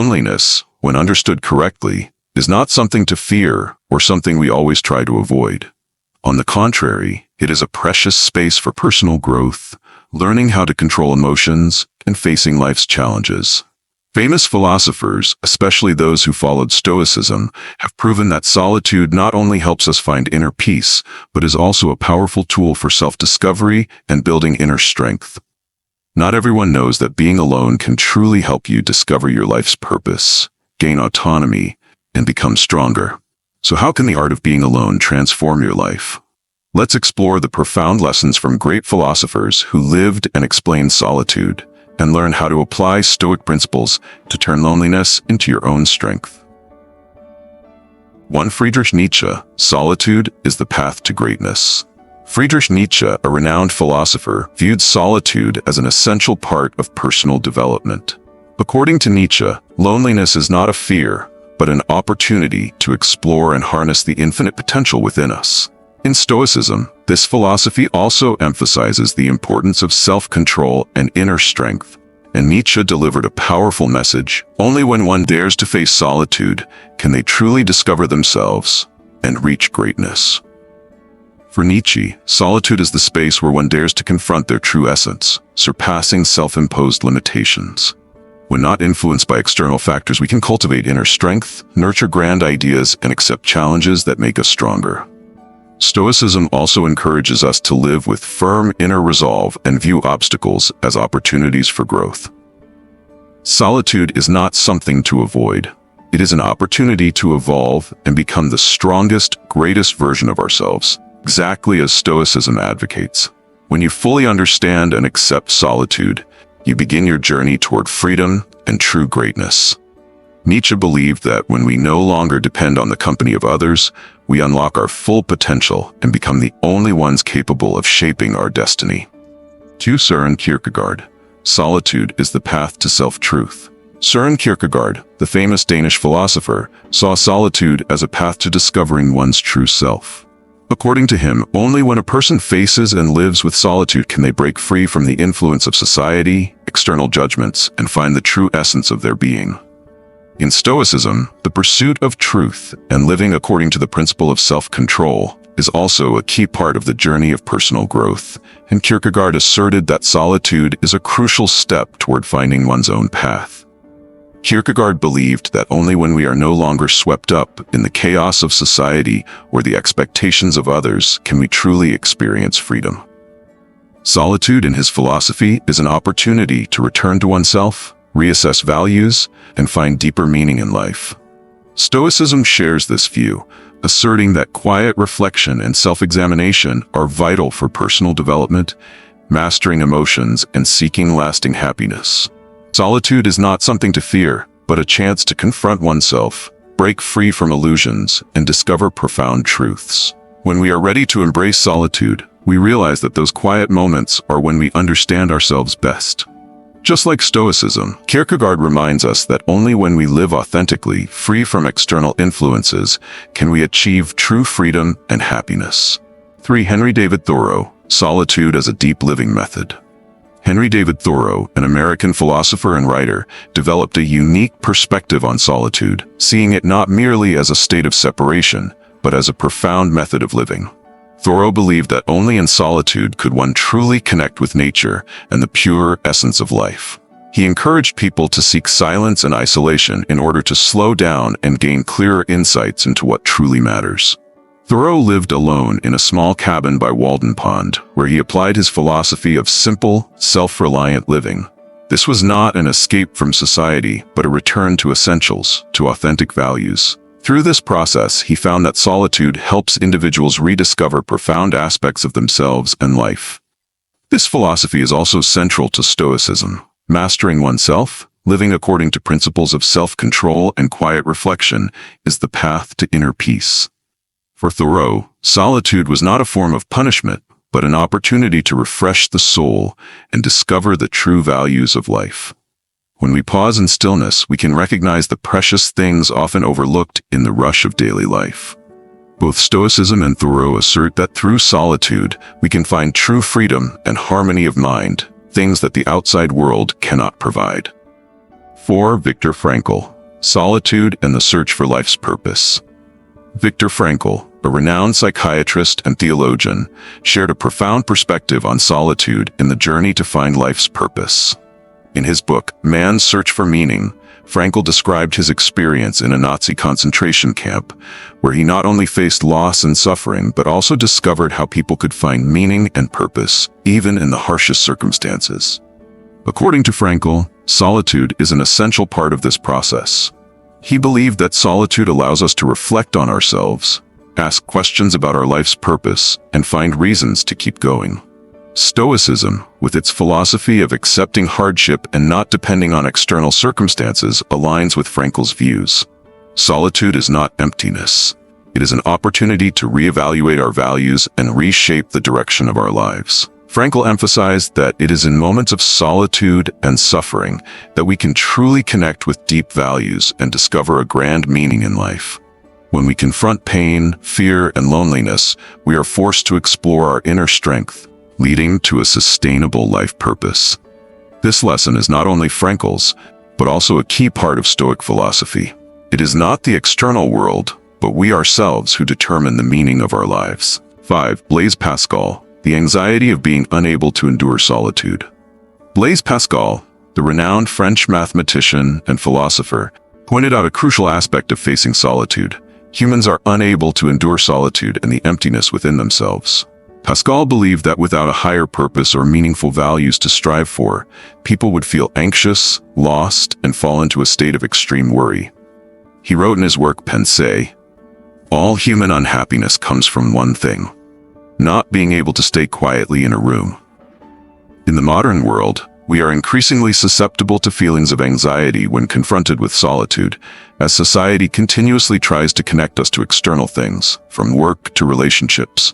Loneliness, when understood correctly, is not something to fear or something we always try to avoid. On the contrary, it is a precious space for personal growth, learning how to control emotions, and facing life's challenges. Famous philosophers, especially those who followed Stoicism, have proven that solitude not only helps us find inner peace, but is also a powerful tool for self-discovery and building inner strength. Not everyone knows that being alone can truly help you discover your life's purpose, gain autonomy, and become stronger. So how can the art of being alone transform your life? Let's explore the profound lessons from great philosophers who lived and explained solitude, and learn how to apply Stoic principles to turn loneliness into your own strength. 1. Friedrich Nietzsche, solitude is the path to greatness. Friedrich Nietzsche, a renowned philosopher, viewed solitude as an essential part of personal development. According to Nietzsche, loneliness is not a fear, but an opportunity to explore and harness the infinite potential within us. In Stoicism, this philosophy also emphasizes the importance of self-control and inner strength, and Nietzsche delivered a powerful message: only when one dares to face solitude can they truly discover themselves and reach greatness. For Nietzsche, solitude is the space where one dares to confront their true essence, surpassing self-imposed limitations. When not influenced by external factors, we can cultivate inner strength, nurture grand ideas, and accept challenges that make us stronger. Stoicism also encourages us to live with firm inner resolve and view obstacles as opportunities for growth. Solitude is not something to avoid. It is an opportunity to evolve and become the strongest, greatest version of ourselves, exactly as Stoicism advocates. When you fully understand and accept solitude, you begin your journey toward freedom and true greatness. Nietzsche believed that when we no longer depend on the company of others, we unlock our full potential and become the only ones capable of shaping our destiny. 2. Søren Kierkegaard, solitude is the path to self-truth. Søren Kierkegaard, the famous Danish philosopher, saw solitude as a path to discovering one's true self. According to him, only when a person faces and lives with solitude can they break free from the influence of society, external judgments, and find the true essence of their being. In Stoicism, the pursuit of truth and living according to the principle of self-control is also a key part of the journey of personal growth, and Kierkegaard asserted that solitude is a crucial step toward finding one's own path. Kierkegaard believed that only when we are no longer swept up in the chaos of society or the expectations of others can we truly experience freedom. Solitude, in his philosophy, is an opportunity to return to oneself, reassess values, and find deeper meaning in life. Stoicism shares this view, asserting that quiet reflection and self-examination are vital for personal development, mastering emotions, and seeking lasting happiness. Solitude is not something to fear, but a chance to confront oneself, break free from illusions, and discover profound truths. When we are ready to embrace solitude, we realize that those quiet moments are when we understand ourselves best. Just like Stoicism, Kierkegaard reminds us that only when we live authentically, free from external influences, can we achieve true freedom and happiness. 3. Henry David Thoreau, solitude as a deep living method. Henry David Thoreau, an American philosopher and writer, developed a unique perspective on solitude, seeing it not merely as a state of separation, but as a profound method of living. Thoreau believed that only in solitude could one truly connect with nature and the pure essence of life. He encouraged people to seek silence and isolation in order to slow down and gain clearer insights into what truly matters. Thoreau lived alone in a small cabin by Walden Pond, where he applied his philosophy of simple, self-reliant living. This was not an escape from society, but a return to essentials, to authentic values. Through this process, he found that solitude helps individuals rediscover profound aspects of themselves and life. This philosophy is also central to Stoicism. Mastering oneself, living according to principles of self-control and quiet reflection, is the path to inner peace. For Thoreau, solitude was not a form of punishment, but an opportunity to refresh the soul and discover the true values of life. When we pause in stillness, we can recognize the precious things often overlooked in the rush of daily life. Both Stoicism and Thoreau assert that through solitude, we can find true freedom and harmony of mind, things that the outside world cannot provide. 4. Viktor Frankl, Solitude and the Search for Life's Purpose. Viktor Frankl, a renowned psychiatrist and theologian, shared a profound perspective on solitude in the journey to find life's purpose. In his book, Man's Search for Meaning, Frankl described his experience in a Nazi concentration camp, where he not only faced loss and suffering, but also discovered how people could find meaning and purpose, even in the harshest circumstances. According to Frankl, solitude is an essential part of this process. He believed that solitude allows us to reflect on ourselves, ask questions about our life's purpose, and find reasons to keep going. Stoicism, with its philosophy of accepting hardship and not depending on external circumstances, aligns with Frankl's views. Solitude is not emptiness. It is an opportunity to reevaluate our values and reshape the direction of our lives. Frankl emphasized that it is in moments of solitude and suffering that we can truly connect with deep values and discover a grand meaning in life. When we confront pain, fear, and loneliness, we are forced to explore our inner strength, leading to a sustainable life purpose. This lesson is not only Frankl's, but also a key part of Stoic philosophy. It is not the external world, but we ourselves who determine the meaning of our lives. 5. Blaise Pascal, the anxiety of being unable to endure solitude. Blaise Pascal, the renowned French mathematician and philosopher, pointed out a crucial aspect of facing solitude. Humans are unable to endure solitude and the emptiness within themselves. Pascal believed that without a higher purpose or meaningful values to strive for, people would feel anxious, lost, and fall into a state of extreme worry. He wrote in his work Pensée, "All human unhappiness comes from one thing: not being able to stay quietly in a room." In the modern world, we are increasingly susceptible to feelings of anxiety when confronted with solitude, as society continuously tries to connect us to external things, from work to relationships.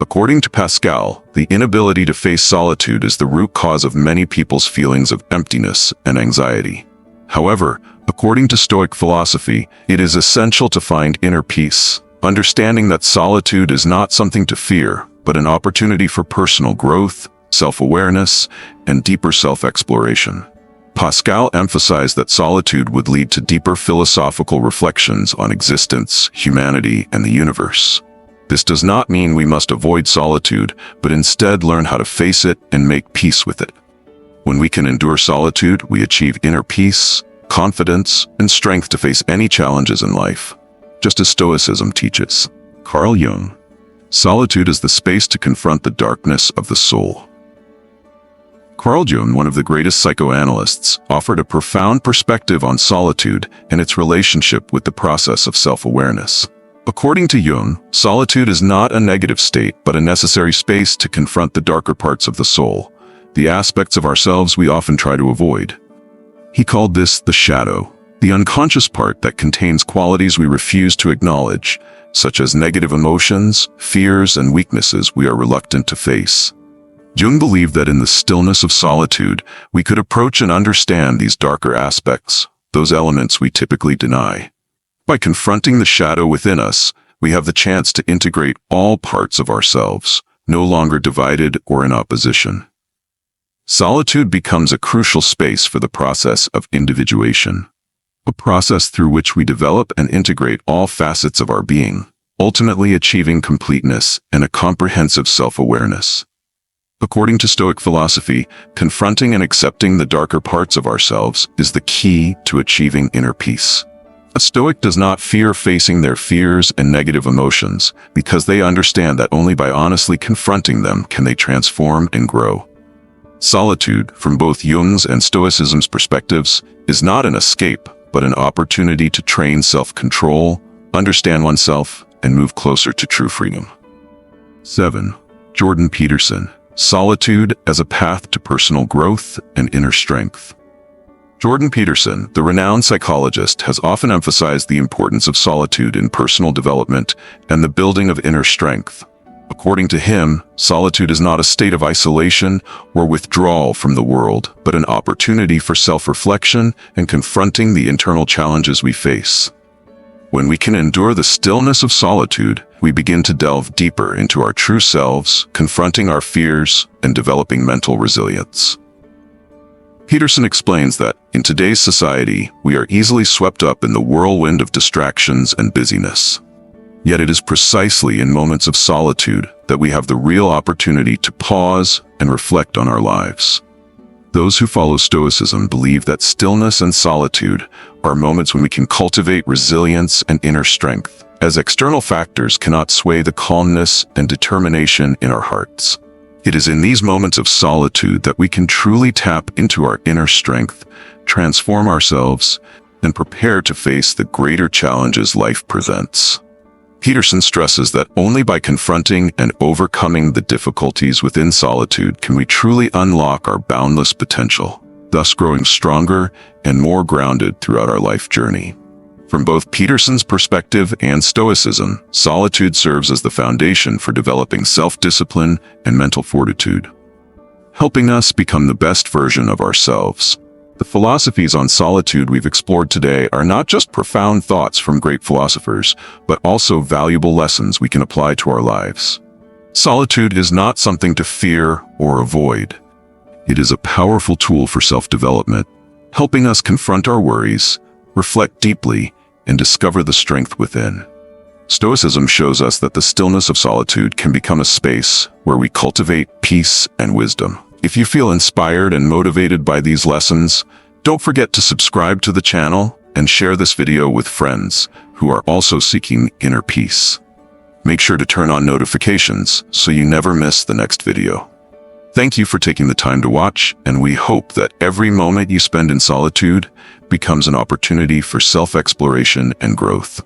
According to Pascal, the inability to face solitude is the root cause of many people's feelings of emptiness and anxiety. However, according to Stoic philosophy, it is essential to find inner peace, understanding that solitude is not something to fear, but an opportunity for personal growth, self-awareness, and deeper self-exploration. Pascal emphasized that solitude would lead to deeper philosophical reflections on existence, humanity, and the universe. This does not mean we must avoid solitude, but instead learn how to face it and make peace with it. When we can endure solitude, we achieve inner peace, confidence, and strength to face any challenges in life, just as Stoicism teaches. Carl Jung, solitude is the space to confront the darkness of the soul. Carl Jung, one of the greatest psychoanalysts, offered a profound perspective on solitude and its relationship with the process of self-awareness. According to Jung, solitude is not a negative state, but a necessary space to confront the darker parts of the soul, the aspects of ourselves we often try to avoid. He called this the shadow, the unconscious part that contains qualities we refuse to acknowledge, such as negative emotions, fears, and weaknesses we are reluctant to face. Jung believed that in the stillness of solitude, we could approach and understand these darker aspects, those elements we typically deny. By confronting the shadow within us, we have the chance to integrate all parts of ourselves, no longer divided or in opposition. Solitude becomes a crucial space for the process of individuation, a process through which we develop and integrate all facets of our being, ultimately achieving completeness and a comprehensive self-awareness. According to Stoic philosophy, confronting and accepting the darker parts of ourselves is the key to achieving inner peace. A Stoic does not fear facing their fears and negative emotions because they understand that only by honestly confronting them can they transform and grow. Solitude, from both Jung's and Stoicism's perspectives, is not an escape, but an opportunity to train self-control, understand oneself, and move closer to true freedom. 7. Jordan Peterson, Solitude as a Path to Personal Growth and Inner Strength. Jordan Peterson, the renowned psychologist, has often emphasized the importance of solitude in personal development and the building of inner strength. According to him, solitude is not a state of isolation or withdrawal from the world, but an opportunity for self-reflection and confronting the internal challenges we face. When we can endure the stillness of solitude, we begin to delve deeper into our true selves, confronting our fears and developing mental resilience. Peterson explains that, in today's society, we are easily swept up in the whirlwind of distractions and busyness. Yet it is precisely in moments of solitude that we have the real opportunity to pause and reflect on our lives. Those who follow Stoicism believe that stillness and solitude are moments when we can cultivate resilience and inner strength, as external factors cannot sway the calmness and determination in our hearts. It is in these moments of solitude that we can truly tap into our inner strength, transform ourselves, and prepare to face the greater challenges life presents. Peterson stresses that only by confronting and overcoming the difficulties within solitude can we truly unlock our boundless potential, thus growing stronger and more grounded throughout our life journey. From both Peterson's perspective and Stoicism, solitude serves as the foundation for developing self-discipline and mental fortitude, helping us become the best version of ourselves. The philosophies on solitude we've explored today are not just profound thoughts from great philosophers, but also valuable lessons we can apply to our lives. Solitude is not something to fear or avoid. It is a powerful tool for self-development, helping us confront our worries, reflect deeply, and discover the strength within. Stoicism shows us that the stillness of solitude can become a space where we cultivate peace and wisdom. If you feel inspired and motivated by these lessons, don't forget to subscribe to the channel and share this video with friends who are also seeking inner peace. Make sure to turn on notifications so you never miss the next video. Thank you for taking the time to watch, and we hope that every moment you spend in solitude becomes an opportunity for self-exploration and growth.